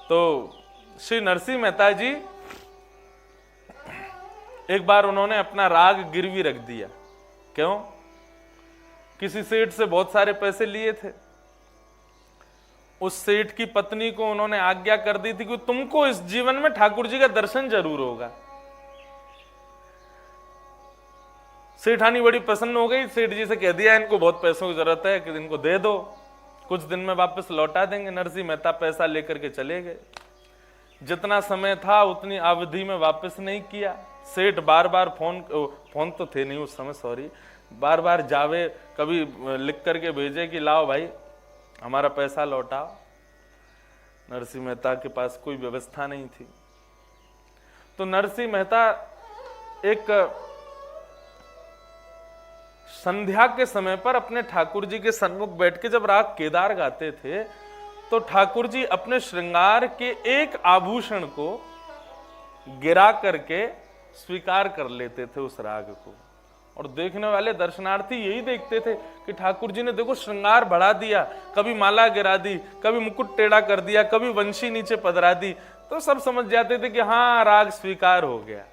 तो श्री नरसिंह मेहता जी एक बार उन्होंने अपना राग गिरवी रख दिया। क्यों? किसी सेठ से बहुत सारे पैसे लिए थे। उस सेठ की पत्नी को उन्होंने आज्ञा कर दी थी कि तुमको इस जीवन में ठाकुर जी का दर्शन जरूर होगा। सेठानी बड़ी प्रसन्न हो गई, सेठ जी से कह दिया इनको बहुत पैसों की जरूरत है कि इनको दे दो, कुछ दिन में वापस लौटा देंगे। नरसिंह मेहता पैसा लेकर के चले गए। जितना समय था उतनी अवधि में वापस नहीं किया। सेठ बार बार फोन तो थे नहीं उस समय, सॉरी, बार बार जावे, कभी लिख करके भेजे कि लाओ भाई हमारा पैसा लौटाओ। नरसिंह मेहता के पास कोई व्यवस्था नहीं थी। तो नरसिंह मेहता एक संध्या के समय पर अपने ठाकुर जी के सन्मुख बैठ के जब राग केदार गाते थे तो ठाकुर जी अपने श्रृंगार के एक आभूषण को गिरा करके स्वीकार कर लेते थे उस राग को। और देखने वाले दर्शनार्थी यही देखते थे कि ठाकुर जी ने देखो श्रृंगार बढ़ा दिया, कभी माला गिरा दी, कभी मुकुट टेढ़ा कर दिया, कभी वंशी नीचे पधरा दी, तो सब समझ जाते थे कि हाँ राग स्वीकार हो गया।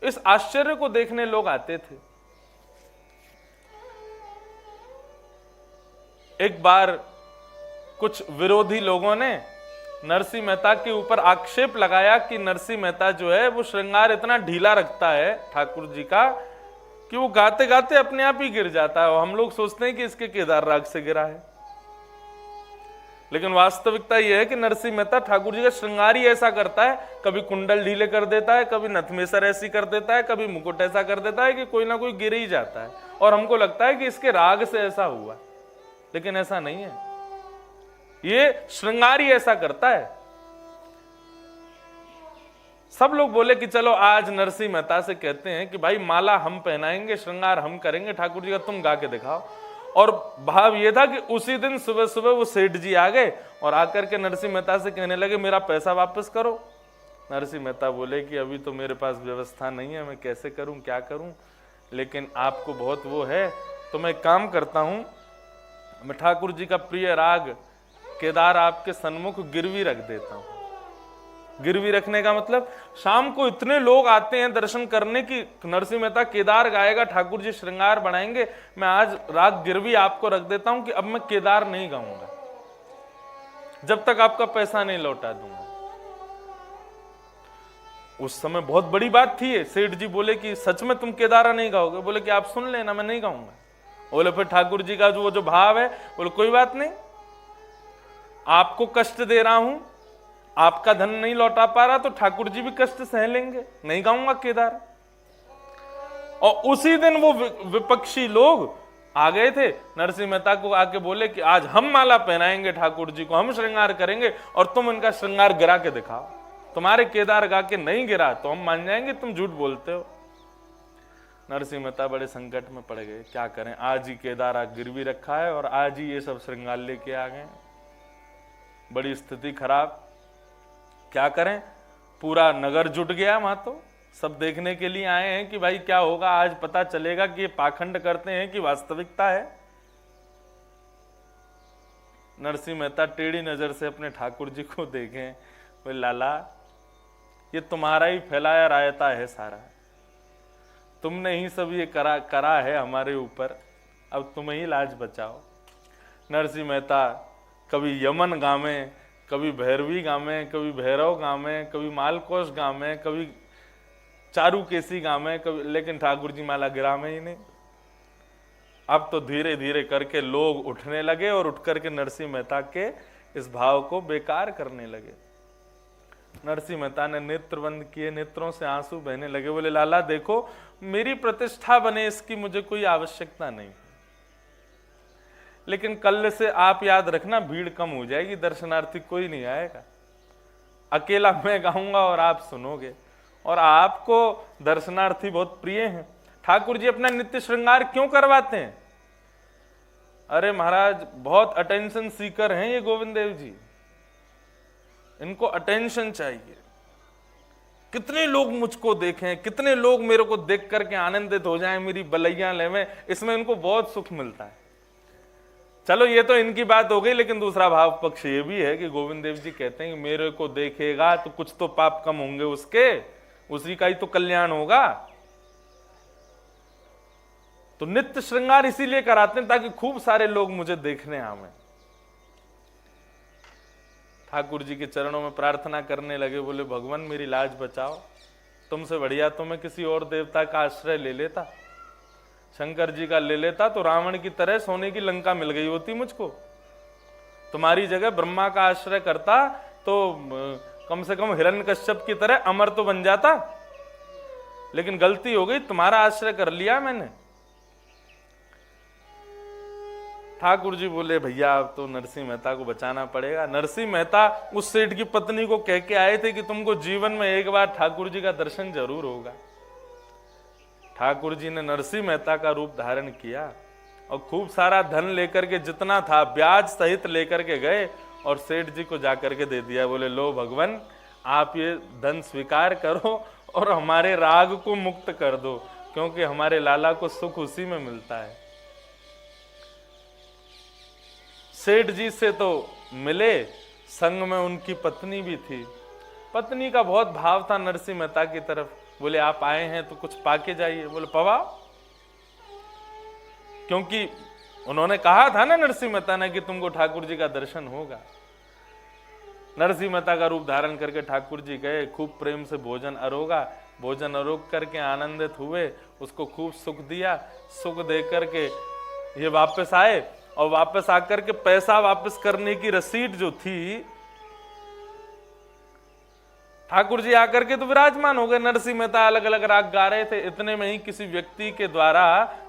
इस आश्चर्य को देखने लोग आते थे। एक बार कुछ विरोधी लोगों ने नरसिंह मेहता के ऊपर आक्षेप लगाया कि नरसिंह मेहता जो है वो श्रृंगार इतना ढीला रखता है ठाकुर जी का कि वो गाते गाते अपने आप ही गिर जाता है और हम लोग सोचते हैं कि इसके केदार राग से गिरा है। लेकिन वास्तविकता यह है कि नरसिंह मेहता ठाकुर जी का श्रृंगार ही ऐसा करता है, कभी कुंडल ढीले कर देता है, कभी नथमेसर ऐसी कर देता है, कभी मुकुट ऐसा कर देता है कि कोई ना कोई गिर ही जाता है और हमको लगता है कि इसके राग से ऐसा हुआ, लेकिन ऐसा नहीं है। ये श्रृंगार ही ऐसा करता है। सब लोग बोले कि चलो आज नरसिंह मेहता से कहते हैं कि भाई माला हम पहनाएंगे, श्रृंगार हम करेंगे ठाकुर जी का, तुम गा के दिखाओ। और भाव ये था कि उसी दिन सुबह सुबह वो सेठ जी आ गए और आकर के नरसिंह मेहता से कहने लगे मेरा पैसा वापस करो। नरसिंह मेहता बोले कि अभी तो मेरे पास व्यवस्था नहीं है, मैं कैसे करूं, क्या करूं, लेकिन आपको बहुत वो है तो मैं काम करता हूं, मैं ठाकुर जी का प्रिय राग केदार आपके सन्मुख गिरवी रख देता हूं। गिरवी रखने का मतलब शाम को इतने लोग आते हैं दर्शन करने की नरसिंह मेहता केदार गाएगा, ठाकुर जी श्रृंगार बनाएंगे, मैं आज राग गिरवी आपको रख देता हूं कि अब मैं केदार नहीं गाऊंगा जब तक आपका पैसा नहीं लौटा दूंगा। उस समय बहुत बड़ी बात थी। सेठ जी बोले कि सच में तुम केदारा नहीं गाओगे? बोले कि आप सुन लेना, मैं नहीं गाऊंगा। बोले फिर ठाकुर जी का जो भाव है, बोले कोई बात नहीं, आपको कष्ट दे रहा हूं, आपका धन नहीं लौटा पा रहा तो ठाकुर जी भी कष्ट सह लेंगे, नहीं गाऊंगा केदार। और उसी दिन वो विपक्षी लोग आ गए थे, नरसिंह मेहता को आके बोले कि आज हम माला पहनाएंगे ठाकुर जी को, हम श्रृंगार करेंगे और तुम इनका श्रृंगार गिरा के दिखाओ। तुम्हारे केदार गा के नहीं गिरा तो हम मान जाएंगे तुम झूठ बोलते हो। नरसिंह मेहता बड़े संकट में पड़ गए, क्या करें, आज ही केदार गिरवी रखा है और आज ही ये सब श्रृंगार लेके आ गए, बड़ी स्थिति खराब, क्या करें। पूरा नगर जुट गया वहां, तो सब देखने के लिए आए हैं कि भाई क्या होगा, आज पता चलेगा कि ये पाखंड करते हैं कि वास्तविकता है। नरसिंह मेहता टेढ़ी नजर से अपने ठाकुर जी को देखें, बोले लाला ये तुम्हारा ही फैलाया रायता है सारा, तुमने ही सब ये करा है हमारे ऊपर, अब तुम्हें ही लाज बचाओ। नरसिंह मेहता कभी यमन गावे, कभी भैरवी गावे, कभी भैरव गावे, कभी मालकोश गावे, कभी चारुकेसी गावे, कभी, लेकिन ठाकुर जी माला गिरावे ही नहीं। अब तो धीरे धीरे करके लोग उठने लगे और उठ करके नरसिंह मेहता के इस भाव को बेकार करने लगे। नरसिंह मेहता ने नेत्र बंद किए, नेत्रों से आंसू बहने लगे, बोले लाला देखो मेरी प्रतिष्ठा बने इसकी मुझे कोई आवश्यकता नहीं, लेकिन कल से आप याद रखना भीड़ कम हो जाएगी, दर्शनार्थी कोई नहीं आएगा, अकेला मैं गाऊंगा और आप सुनोगे, और आपको दर्शनार्थी बहुत प्रिय हैं। ठाकुर जी अपना नित्य श्रृंगार क्यों करवाते हैं? अरे महाराज बहुत अटेंशन सीकर हैं ये गोविंद देव जी, इनको अटेंशन चाहिए। कितने लोग मुझको देखें, कितने लोग मेरे को देख करके आनंदित हो जाएं, मेरी बलैया लेवें, इसमें इनको बहुत सुख मिलता है। चलो ये तो इनकी बात हो गई, लेकिन दूसरा भाव पक्ष ये भी है कि गोविंद देव जी कहते हैं कि मेरे को देखेगा तो कुछ तो पाप कम होंगे उसके, उसी का ही तो कल्याण होगा। तो नित्य श्रृंगार इसीलिए कराते हैं ताकि खूब सारे लोग मुझे देखने आवे। ठाकुर जी के चरणों में प्रार्थना करने लगे, बोले भगवान मेरी लाज बचाओ, तुमसे बढ़िया तो मैं किसी और देवता का आश्रय ले लेता, शंकर जी का ले लेता तो रावण की तरह सोने की लंका मिल गई होती मुझको। तुम्हारी जगह ब्रह्मा का आश्रय करता तो कम से कम हिरण्यकश्यप की तरह अमर तो बन जाता, लेकिन गलती हो गई, तुम्हारा आश्रय कर लिया मैंने। ठाकुर जी बोले भैया अब तो नरसिंह मेहता को बचाना पड़ेगा। नरसिंह मेहता उस सेठ की पत्नी को कह के आए थे कि तुमको जीवन में एक बार ठाकुर जी का दर्शन जरूर होगा। ठाकुर जी ने नरसिंह मेहता का रूप धारण किया और खूब सारा धन लेकर के, जितना था ब्याज सहित लेकर के गए और सेठ जी को जाकर के दे दिया। बोले लो भगवान आप ये धन स्वीकार करो और हमारे राग को मुक्त कर दो, क्योंकि हमारे लाला को सुख उसी में मिलता है। सेठ जी से तो मिले, संग में उनकी पत्नी भी थी। पत्नी का बहुत भाव था नरसिंह मेहता की तरफ। बोले आप आए हैं तो कुछ पाके जाइए। बोले पवा, क्योंकि उन्होंने कहा था ना नरसिंह मेहता ने कि तुमको ठाकुर जी का दर्शन होगा। नरसिंह मेहता का रूप धारण करके ठाकुर जी गए, खूब प्रेम से भोजन अरोगा, भोजन अरोग करके आनंदित हुए, उसको खूब सुख दिया। सुख दे करके ये वापस आए और वापस आकर के पैसा वापस करने की रसीद जो थी, ठाकुर जी आकर के तो विराजमान हो गए। नरसिंह मेहता अलग अलग राग गा रहे थे, इतने में ही किसी व्यक्ति के द्वारा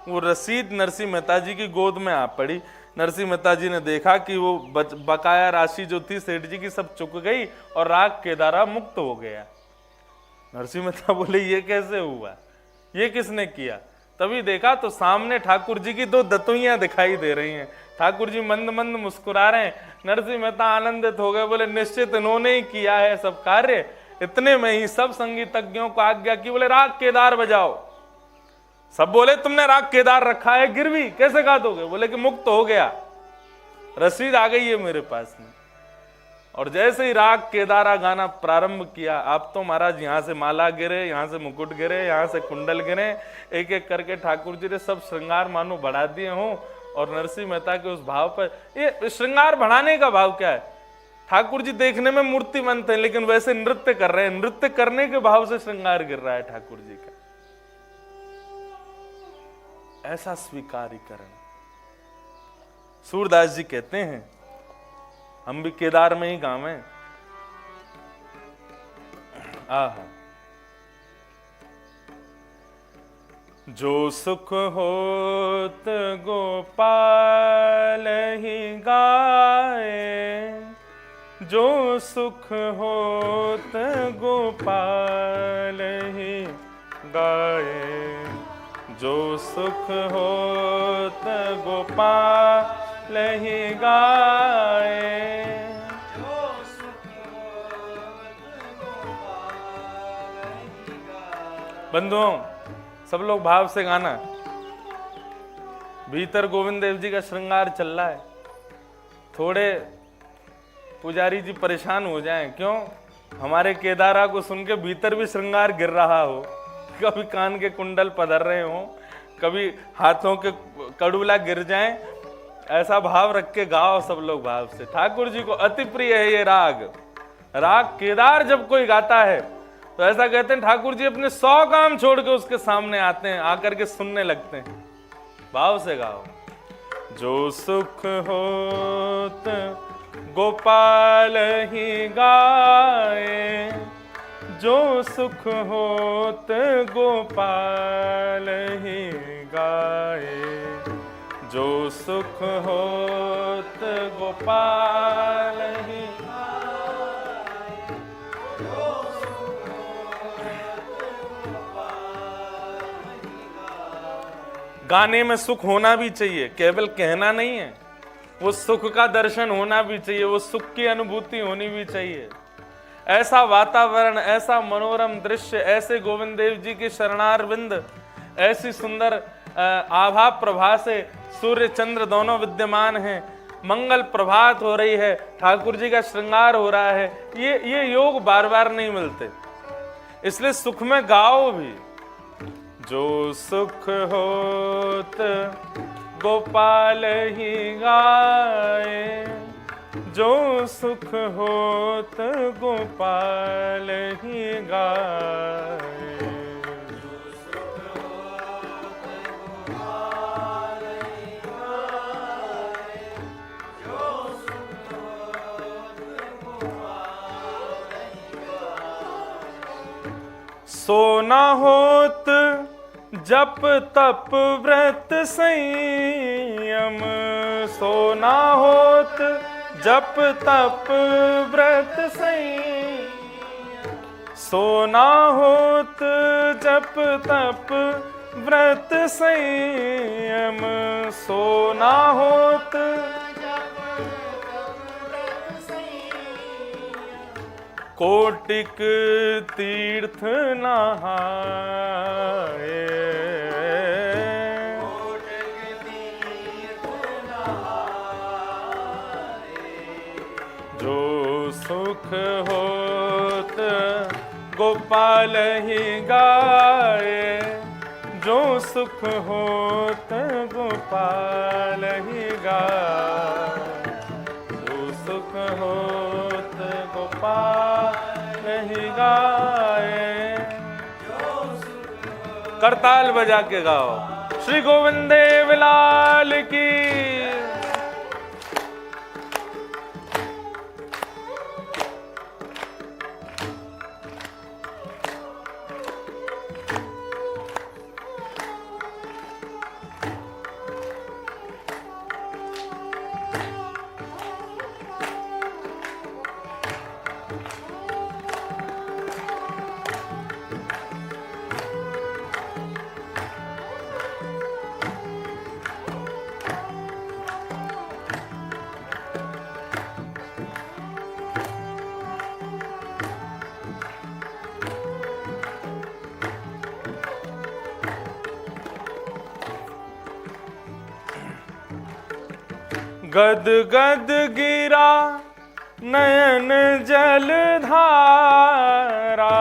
वो रसीद नरसिंह मेहता जी की गोद में आ पड़ी। नरसिंह मेहता जी ने देखा कि वो बकाया राशि जो थी सेठ जी की सब चुक गई और राग के द्वारा मुक्त हो गया। नरसिंह मेहता बोले ये कैसे हुआ, ये किसने किया? तभी देखा तो सामने ठाकुर जी की दो दतुइयां दिखाई दे रही हैं। ठाकुर जी मंद मंद मुस्कुरा रहे हैं। नरसिंह मेहता आनंदित हो गए, बोले निश्चित इन्होंने ही किया है सब कार्य। इतने में ही सब संगीतज्ञों को आज्ञा की, बोले राग केदार बजाओ। सब बोले तुमने राग केदार रखा है गिरवी, कैसे गा दोगे? बोले कि मुक्त हो गया, रसीद आ गई है मेरे पास में। और जैसे ही राग केदारा गाना प्रारंभ किया, आप तो महाराज यहां से माला गिरे, यहां से मुकुट गिरे, यहां से कुंडल गिरे, एक एक करके ठाकुर जी ने सब श्रृंगार मानो बढ़ा दिए हों। और नरसिंह मेहता के उस भाव पर, ये श्रृंगार बढ़ाने का भाव क्या है? ठाकुर जी देखने में मूर्तिमंत हैं, लेकिन वैसे नृत्य कर रहे हैं, नृत्य करने के भाव से श्रृंगार गिर रहा है ठाकुर जी का। ऐसा स्वीकारीकरण। सूरदास जी कहते हैं हम भी केदार में ही गावें। आहा, जो सुख होत गोपाल ही गाए, जो सुख होत गोपाल ही गाए, जो सुख होत गोपाल ही गाए। बंधुओं सब लोग भाव से गाना। भीतर गोविंद देव जी का श्रृंगार चल रहा है। थोड़े पुजारी जी परेशान हो जाएं, क्यों? हमारे केदारा को सुन के भीतर भी श्रृंगार गिर रहा हो, कभी कान के कुंडल पधर रहे हो, कभी हाथों के कड़ूला गिर जाएं। ऐसा भाव रख के गाओ सब लोग भाव से। ठाकुर जी को अति प्रिय है ये राग। राग केदार जब कोई गाता है तो ऐसा कहते हैं ठाकुर जी अपने 100 काम छोड़ के उसके सामने आते हैं, आकर के सुनने लगते हैं। भाव से गाओ। जो सुख होत गोपाल ही गाए, जो सुख होत गोपाल ही गाए, जो सुख होत गोपाल ही। गाने में सुख होना भी चाहिए, केवल कहना नहीं है, वो सुख का दर्शन होना भी चाहिए, वो सुख की अनुभूति होनी भी चाहिए। ऐसा वातावरण, ऐसा मनोरम दृश्य, ऐसे गोविंद देव जी के शरणारविंद, ऐसी सुंदर आभा प्रभा से सूर्य चंद्र दोनों विद्यमान हैं, मंगल प्रभात हो रही है, ठाकुर जी का श्रृंगार हो रहा है। ये योग बार बार नहीं मिलते, इसलिए सुख में गाओ भी। जो सुख होत गोपाल ही गाए, जो सुख होत गोपाल ही गाए। सोना होत जप तप व्रत संयम, सोना होत जप तप व्रत संयम, सोना होत जप तप व्रत संयम, सोना होत कोटिक तीर्थ नहाए, जो सुख होत गोपाल ही गाए, जो सुख होत गोपाल ही गाए, जो सुख होत गोपाल ही गाए। करताल बजा के गाओ, श्री गोविंद देव लाल की। गद गद गिरा नयन जल धारा,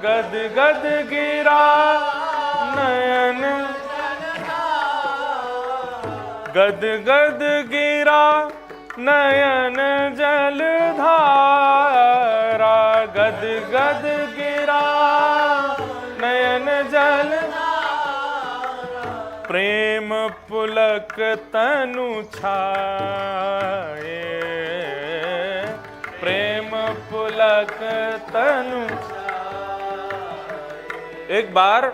गद गद गिरा नयन, गद गद गिरा नयन जल धारा, गद गद गिरा नयन जल, प्रेम पुलक तनु छाए, प्रेम पुलक तनु। एक बार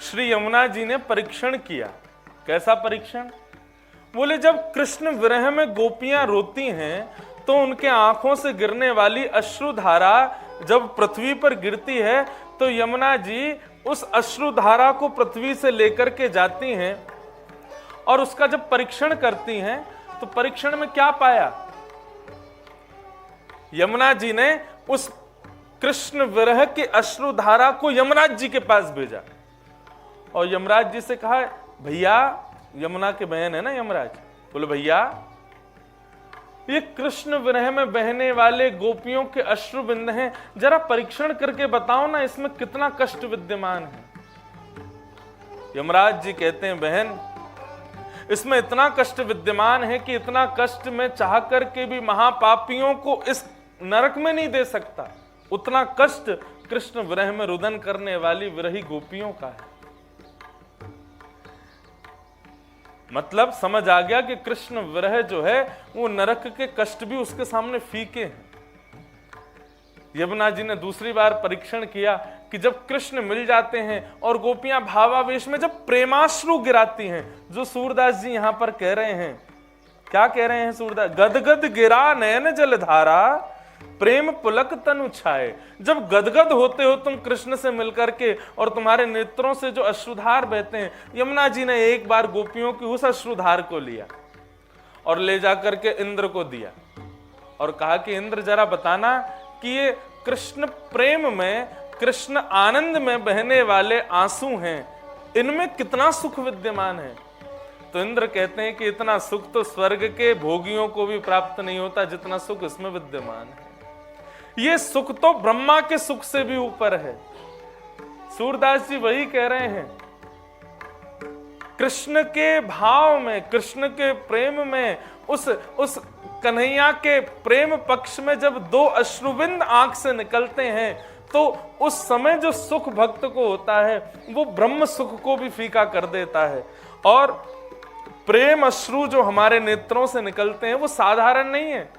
श्री यमुना जी ने परीक्षण किया। कैसा परीक्षण? बोले जब कृष्ण विरह में गोपियां रोती हैं तो उनके आंखों से गिरने वाली अश्रुधारा जब पृथ्वी पर गिरती है तो यमुना जी उस अश्रुधारा को पृथ्वी से लेकर के जाती हैं और उसका जब परीक्षण करती हैं तो परीक्षण में क्या पाया? यमुना जी ने उस कृष्ण विरह के अश्रुधारा को यमराज जी के पास भेजा और यमराज जी से कहा, भैया, यमुना के बहन है ना यमराज, बोले भैया ये कृष्ण विरह में बहने वाले गोपियों के अश्रु बिंद हैं, जरा परीक्षण करके बताओ ना इसमें कितना कष्ट विद्यमान है। यमराज जी कहते हैं, बहन इसमें इतना कष्ट विद्यमान है कि इतना कष्ट मैं चाह करके भी महापापियों को इस नरक में नहीं दे सकता, उतना कष्ट कृष्ण विरह में रुदन करने वाली विरही गोपियों का है। मतलब समझ आ गया कि कृष्ण विरह जो है वो नरक के कष्ट भी उसके सामने फीके हैं। यमुना जी ने दूसरी बार परीक्षण किया कि जब कृष्ण मिल जाते हैं और गोपियां भावावेश में जब प्रेमाश्रु गिराती हैं, जो सूरदास जी यहां पर कह रहे हैं, क्या कह रहे हैं सूरदास? गदगद गिरा नयन जलधारा, प्रेम पुलक तनु छाए। जब गदगद होते हो तुम कृष्ण से मिलकर के और तुम्हारे नेत्रों से जो अश्रुधार बहते हैं, यमुना जी ने एक बार गोपियों की उस अश्रुधार को लिया और ले जाकर के इंद्र को दिया और कहा कि इंद्र जरा बताना कि ये कृष्ण प्रेम में, कृष्ण आनंद में बहने वाले आंसू हैं, इनमें कितना सुख विद्यमान है। तो इंद्र कहते हैं कि इतना सुख तो स्वर्ग के भोगियों को भी प्राप्त नहीं होता जितना सुख इसमें विद्यमान है। ये सुख तो ब्रह्मा के सुख से भी ऊपर है। सूरदास जी वही कह रहे हैं, कृष्ण के भाव में, कृष्ण के प्रेम में, उस कन्हैया के प्रेम पक्ष में जब दो अश्रुबिंद आंख से निकलते हैं तो उस समय जो सुख भक्त को होता है वो ब्रह्म सुख को भी फीका कर देता है। और प्रेम अश्रु जो हमारे नेत्रों से निकलते हैं वो साधारण नहीं है।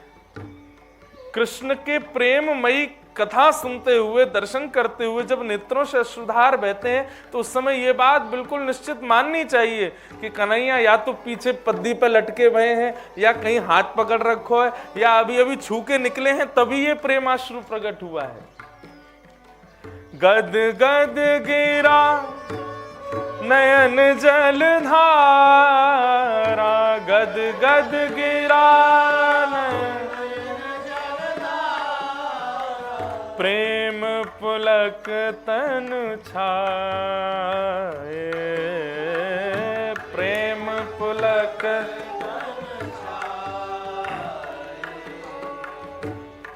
कृष्ण के प्रेममयी कथा सुनते हुए, दर्शन करते हुए जब नेत्रों से अश्रुधार बहते हैं तो उस समय ये बात बिल्कुल निश्चित माननी चाहिए कि कन्हैया या तो पीछे पद्दी पे लटके हुए हैं, या कहीं हाथ पकड़ रखो है, या अभी अभी छू के निकले हैं, तभी ये प्रेमाश्रु प्रकट हुआ है। गद गद गिरा नयन जल धारा, गद गद गिरा प्रेम पुलक तन छाए, प्रेम पुलक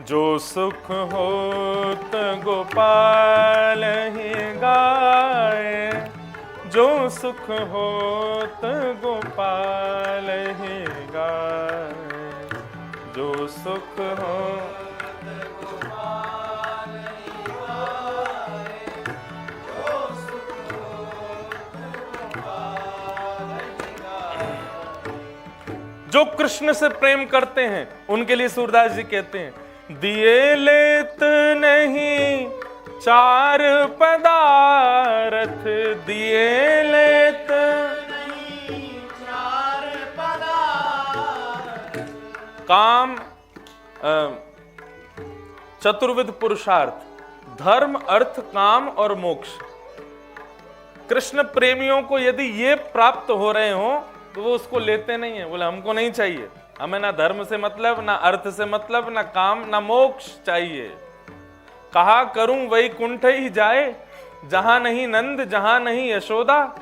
जो सुख होत गोपाल ही गाए, जो सुख होत गोपाल ही गाए, जो सुख हो जो कृष्ण से प्रेम करते हैं उनके लिए सूरदास जी कहते हैं, दिए लेत नहीं चार पदार्थ, दिए लेत नहीं चार पदार्थ, काम चतुर्विध पुरुषार्थ, धर्म अर्थ काम और मोक्ष। कृष्ण प्रेमियों को यदि ये प्राप्त हो रहे हो तो वो उसको लेते नहीं है। बोले हमको नहीं चाहिए, हमें ना धर्म से मतलब, ना अर्थ से मतलब, ना काम, ना मोक्ष चाहिए। कहा करूं वैकुंठ ही जाए, जहां नहीं नंद जहां नहीं यशोदा,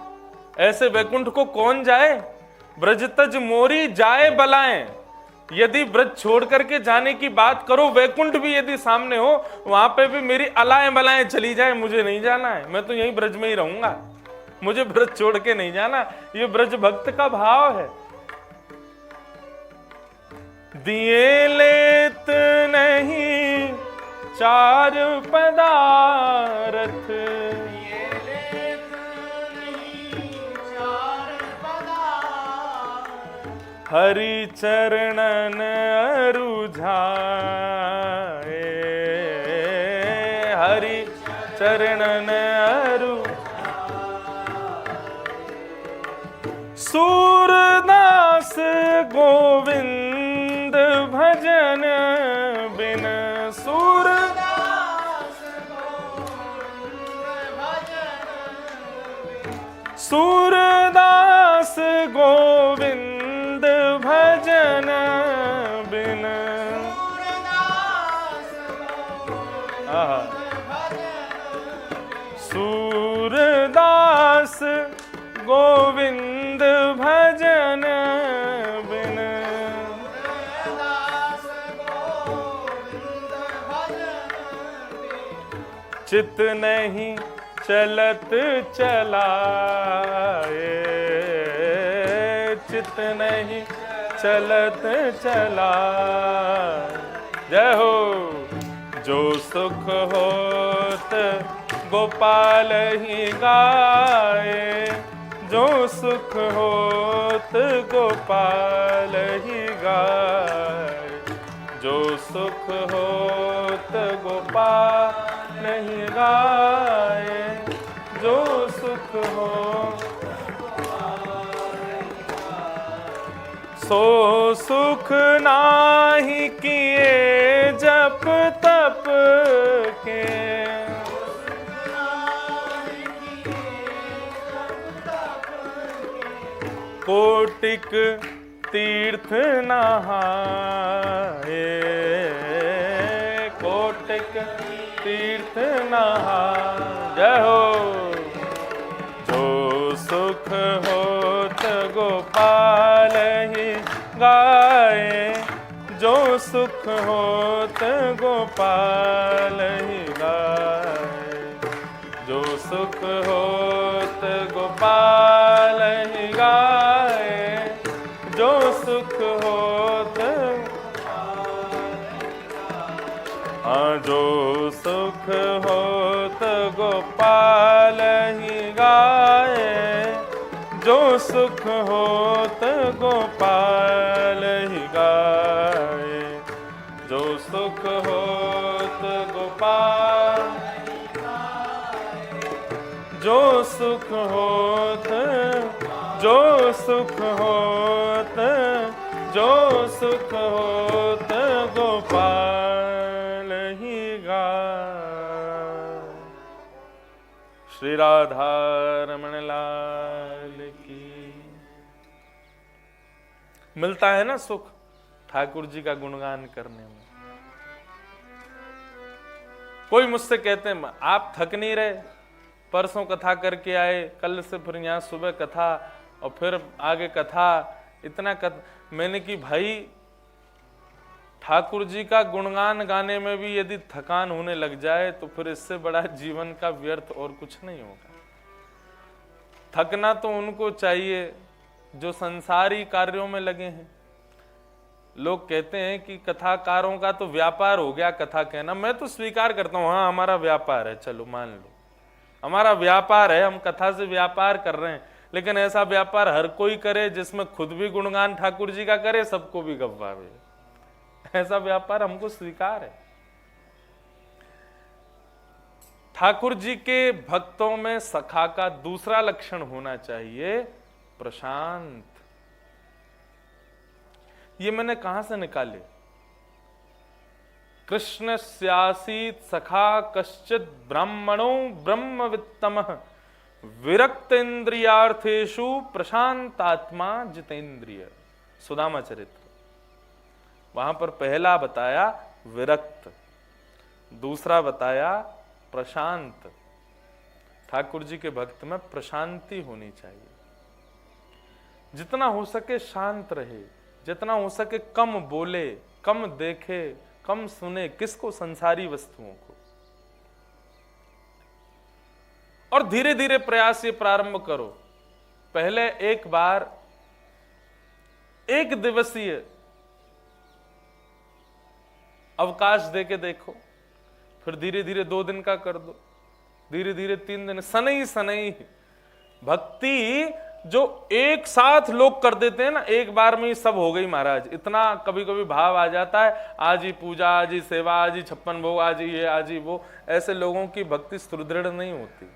ऐसे वैकुंठ को कौन जाए, ब्रज तज मोरी जाए बलाएं। यदि ब्रज छोड़ करके जाने की बात करो, वैकुंठ भी यदि सामने हो, वहां पे भी मेरी अलाएं बलाएं चली जाए, मुझे नहीं जाना है, मैं तो यहीं ब्रज में ही रहूंगा, मुझे ब्रज छोड़ के नहीं जाना। ये ब्रज भक्त का भाव है। दिए लेत नहीं चार पदार्थ, दिए लेत नहीं चार पदार्थ, हरि चरणन अरुझाए, हरि चरणन सूरदास गोविंद भजन बिन, सूरदास गोविंद भजन, सूरदास गोविंद भजन बिन, सूरदास गोविंद भजन बिन, चित नहीं चलत चलाए, चित नहीं चलत चलाए। जय हो। जो सुख होत गोपाल ही गाए, जो सुख होत गोपाल ही गाए, जो सुख होत गोपाल ही गाए, जो सुख हो सो सुख नाही किए जप तप के, कोटिक तीर्थ नहाए, कोटिक तीर्थ नहाए। जय हो। जो सुख होत गोपाल ही गाए, जो सुख होत गोपाल ही गाए, जो सुख होत गोपाल ही गाए, जो सुख होत, हाँ जो सुख होत गोपाल ही गाए, जो सुख होत गोपाल ही गाए, जो सुख होत गोपाल, जो सुख होत, जो सुख होत, जो सुख होत गोपाल ही गाए। श्री राधा रमण लाल की। मिलता है ना सुख ठाकुर जी का गुणगान करने में। कोई मुझसे कहते हैं आप थक नहीं रहे, परसों कथा करके आए, कल से फिर यहाँ सुबह कथा और फिर आगे कथा, इतना कथा। मैंने कि भाई ठाकुर जी का गुणगान गाने में भी यदि थकान होने लग जाए तो फिर इससे बड़ा जीवन का व्यर्थ और कुछ नहीं होगा। थकना तो उनको चाहिए जो संसारी कार्यों में लगे हैं। लोग कहते हैं कि कथाकारों का तो व्यापार हो गया कथा कहना। मैं तो स्वीकार करता हूं, हाँ हमारा व्यापार है, चलो मान लो हमारा व्यापार है, हम कथा से व्यापार कर रहे हैं। लेकिन ऐसा व्यापार हर कोई करे जिसमें खुद भी गुणगान ठाकुर जी का करे, सबको भी गवावे, ऐसा व्यापार हमको स्वीकार है। ठाकुर जी के भक्तों में सखा का दूसरा लक्षण होना चाहिए प्रशांत। ये मैंने कहां से निकाले? कृष्ण स्यासीत सखा कश्चित ब्राह्मणो ब्रह्मवित्तमः विरक्त इंद्रियार्थेषु प्रशांतात्मा जितेंद्रिय। सुदामा चरित्र। वहां पर पहला बताया विरक्त, दूसरा बताया प्रशांत। ठाकुर जी के भक्त में प्रशांति होनी चाहिए, जितना हो सके शांत रहे, जितना हो सके कम बोले, कम देखे, कम सुने, किसको? संसारी वस्तुओं को। और धीरे धीरे प्रयास ये प्रारंभ करो। पहले एक बार एक दिवसीय अवकाश देके देखो, फिर धीरे धीरे 2 दिन का कर दो, धीरे धीरे 3 दिन, सनई सनई। भक्ति जो एक साथ लोग कर देते हैं ना, एक बार में ही सब हो गई महाराज, इतना कभी कभी भाव आ जाता है, आज ही पूजा, आज ही सेवा, आज ही 56 भोग, आज ही ये, आज ही वो। ऐसे लोगों की भक्ति सुदृढ़ नहीं होती।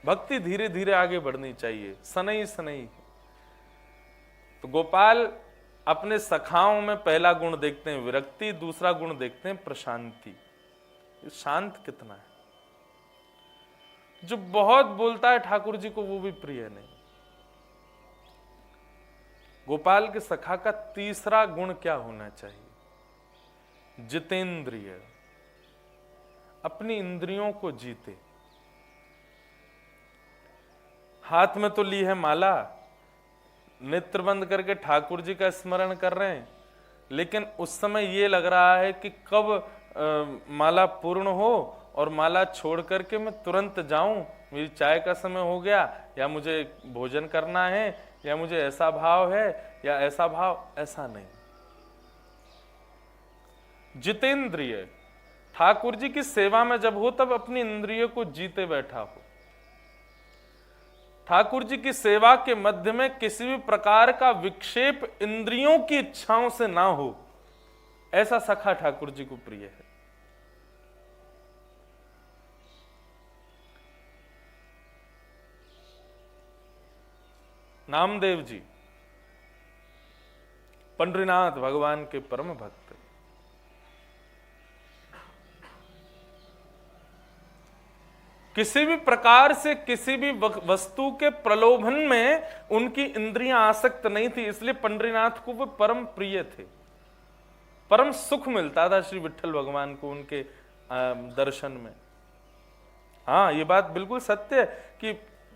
भक्ति धीरे धीरे आगे बढ़नी चाहिए, सनई सनई। तो गोपाल अपने सखाओं में पहला गुण देखते हैं विरक्ति, दूसरा गुण देखते हैं प्रशांति। शांत कितना है। जो बहुत बोलता है ठाकुर जी को वो भी प्रिय नहीं। गोपाल के सखा का तीसरा गुण क्या होना चाहिए? जितेंद्रिय। अपनी इंद्रियों को जीते। हाथ में तो ली है माला, नेत्र बंद करके ठाकुर जी का स्मरण कर रहे हैं, लेकिन उस समय ये लग रहा है कि कब माला पूर्ण हो और माला छोड़ करके मैं तुरंत जाऊं, मेरी चाय का समय हो गया, या मुझे भोजन करना है, या मुझे ऐसा भाव है या ऐसा भाव। ऐसा नहीं। जितेंद्रिय। ठाकुर जी की सेवा में जब हो तब अपनी इंद्रियों को जीते बैठा हो। ठाकुर जी की सेवा के मध्य में किसी भी प्रकार का विक्षेप इंद्रियों की इच्छाओं से ना हो, ऐसा सखा ठाकुर जी को प्रिय है। नामदेव जी पंडरीनाथ भगवान के परम भक्त, किसी भी प्रकार से किसी भी वस्तु के प्रलोभन में उनकी इंद्रियां आसक्त नहीं थी, इसलिए पंडरीनाथ को वो परम प्रिय थे। परम सुख मिलता था श्री विट्ठल भगवान को उनके दर्शन में। हाँ, ये बात बिल्कुल सत्य है कि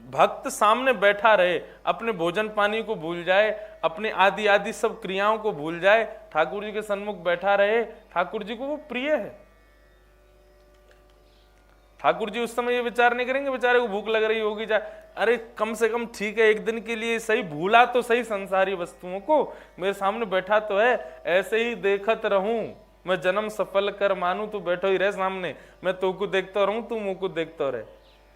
भक्त सामने बैठा रहे, अपने भोजन पानी को भूल जाए, अपने आदि आदि सब क्रियाओं को भूल जाए, ठाकुर जी के सन्मुख बैठा रहे, ठाकुर जी को वो प्रिय है। ठाकुर जी उस समय ये विचार नहीं करेंगे बेचारे को भूख लग रही होगी, अरे कम से कम ठीक है एक दिन के लिए सही भूला तो सही संसारी वस्तुओं को, मेरे सामने बैठा तो है, ऐसे ही देखत रहूं मैं जन्म सफल कर मानू, तू बैठो ही रहे सामने, मैं तो को देखता रहूं, तू मुंह को देखता रहे।